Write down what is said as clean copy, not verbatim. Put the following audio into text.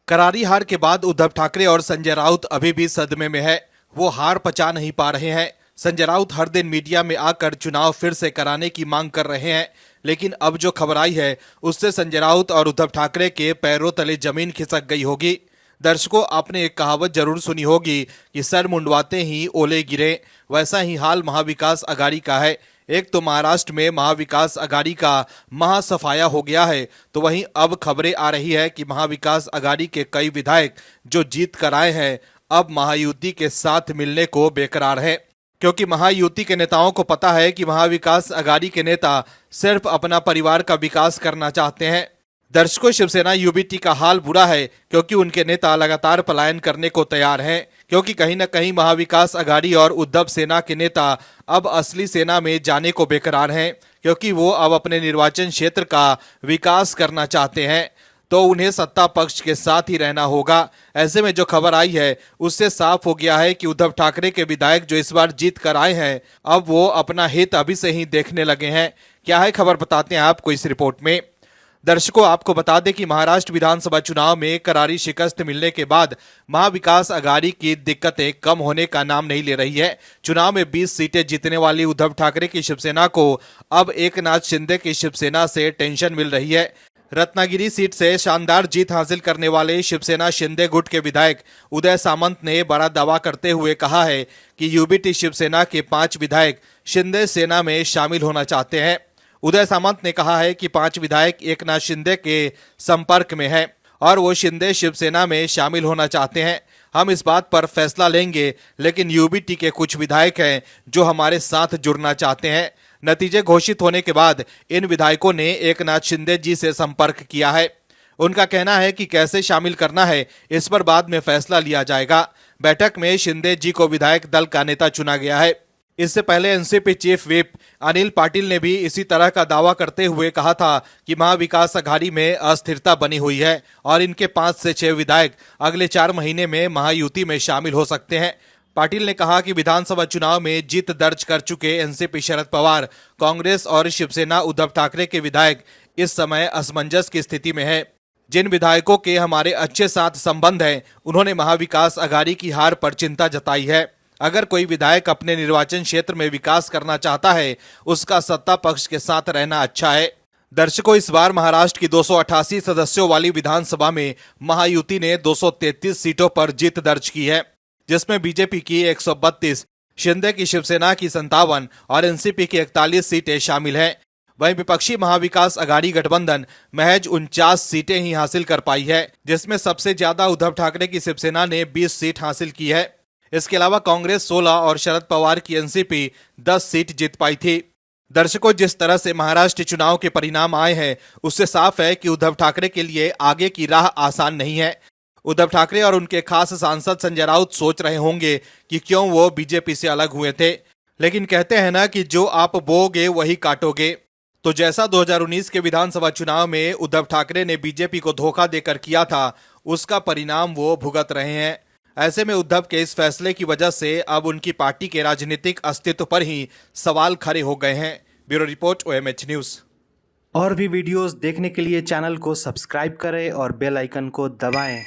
करारी हार के बाद उद्धव ठाकरे और संजय राउत अभी भी सदमे में है। वो हार पचा नहीं पा रहे हैं। संजय राउत हर दिन मीडिया में आकर चुनाव फिर से कराने की मांग कर रहे हैं, लेकिन अब जो खबर आई है उससे संजय राउत और उद्धव ठाकरे के पैरों तले जमीन खिसक गई होगी। दर्शकों, आपने एक कहावत जरूर सुनी होगी कि सर मुंडवाते ही ओले गिरे। वैसा ही हाल महाविकास अघाड़ी का है। एक तो महाराष्ट्र में महाविकास अघाड़ी का महासफाया हो गया है, तो वहीं अब खबरें आ रही है कि महाविकास अघाड़ी के कई विधायक जो जीत कर आए हैं अब महायुति के साथ मिलने को बेकरार है, क्योंकि महायुति के नेताओं को पता है कि महाविकास अघाड़ी के नेता सिर्फ अपना परिवार का विकास करना चाहते हैं। दर्शकों, शिवसेना यूबीटी का हाल बुरा है, क्योंकि उनके नेता लगातार पलायन करने को तैयार हैं, क्योंकि कहीं न कहीं महाविकास अघाड़ी और उद्धव सेना के नेता अब असली सेना में जाने को बेकरार हैं, क्योंकि वो अब अपने निर्वाचन क्षेत्र का विकास करना चाहते हैं, तो उन्हें सत्ता पक्ष के साथ ही रहना होगा। ऐसे में जो खबर आई है उससे साफ हो गया है कि उद्धव ठाकरे के विधायक जो इस बार जीत कर आए हैं अब वो अपना हित अभी से ही देखने लगे हैं। क्या है खबर, बताते हैं आपको इस रिपोर्ट में। दर्शकों, आपको बता दें कि महाराष्ट्र विधानसभा चुनाव में करारी शिकस्त मिलने के बाद महाविकास अघाड़ी की दिक्कतें कम होने का नाम नहीं ले रही है। चुनाव में 20 सीटें जीतने वाली उद्धव ठाकरे की शिवसेना को अब एकनाथ शिंदे की शिवसेना से टेंशन मिल रही है। रत्नागिरी सीट से शानदार जीत हासिल करने वाले शिवसेना शिंदे गुट के विधायक उदय सामंत ने बड़ा दावा करते हुए कहा है कि यूबीटी शिवसेना के 5 विधायक शिंदे सेना में शामिल होना चाहते हैं। उदय सामंत ने कहा है कि 5 विधायक एकनाथ शिंदे के संपर्क में हैं और वो शिंदे शिवसेना में शामिल होना चाहते हैं। हम इस बात पर फैसला लेंगे, लेकिन यूबीटी के कुछ विधायक हैं जो हमारे साथ जुड़ना चाहते हैं। नतीजे घोषित होने के बाद इन विधायकों ने एकनाथ शिंदे जी से संपर्क किया है। उनका कहना है कि कैसे शामिल करना है इस पर बाद में फैसला लिया जाएगा। बैठक में शिंदे जी को विधायक दल का नेता चुना गया है। इससे पहले NCP chief whip Anil Patil ने भी इसी तरह का दावा करते हुए कहा था कि महाविकास अघाड़ी में अस्थिरता बनी हुई है और इनके 5 से 6 विधायक अगले 4 महीने में महायुति में शामिल हो सकते हैं। पाटिल ने कहा कि विधानसभा चुनाव में जीत दर्ज कर चुके एनसीपी शरद पवार, कांग्रेस और शिवसेना उद्धव ठाकरे के विधायक इस समय असमंजस की स्थिति में है। जिन विधायकों के हमारे अच्छे साथ संबंध हैं उन्होंने महाविकास अघाड़ी की हार पर चिंता जताई है। अगर कोई विधायक अपने निर्वाचन क्षेत्र में विकास करना चाहता है उसका सत्ता पक्ष के साथ रहना अच्छा है। दर्शकों, इस बार महाराष्ट्र की 288 सदस्यों वाली विधानसभा में महायुति ने 233 सीटों पर जीत दर्ज की है, जिसमें बीजेपी की 132, शिंदे की शिवसेना की 57 और एनसीपी की 41 सीटें शामिल हैं। वहीं विपक्षी महाविकास अघाड़ी गठबंधन महज 49 सीटें ही हासिल कर पाई है, जिसमें सबसे ज्यादा उद्धव ठाकरे की शिवसेना ने 20 सीट हासिल की है। इसके अलावा कांग्रेस 16 और शरद पवार की एनसीपी 10 सीट जीत पाई थी। दर्शकों, जिस तरह से महाराष्ट्र चुनाव के परिणाम आए हैं उससे साफ है कि उद्धव ठाकरे के लिए आगे की राह आसान नहीं है। उद्धव ठाकरे और उनके खास सांसद संजय राउत सोच रहे होंगे कि क्यों वो बीजेपी से अलग हुए थे, लेकिन कहते हैं ना कि जो आप बोओगे वही काटोगे। तो जैसा 2019 के विधानसभा चुनाव में उद्धव ठाकरे ने बीजेपी को धोखा देकर किया था, उसका परिणाम वो भुगत रहे हैं। ऐसे में उद्धव के इस फैसले की वजह से अब उनकी पार्टी के राजनीतिक अस्तित्व पर ही सवाल खड़े हो गए हैं। Bureau report, OMH news. और भी वीडियोस देखने के लिए चैनल को सब्सक्राइब करें और बेल आइकन को दबाएं।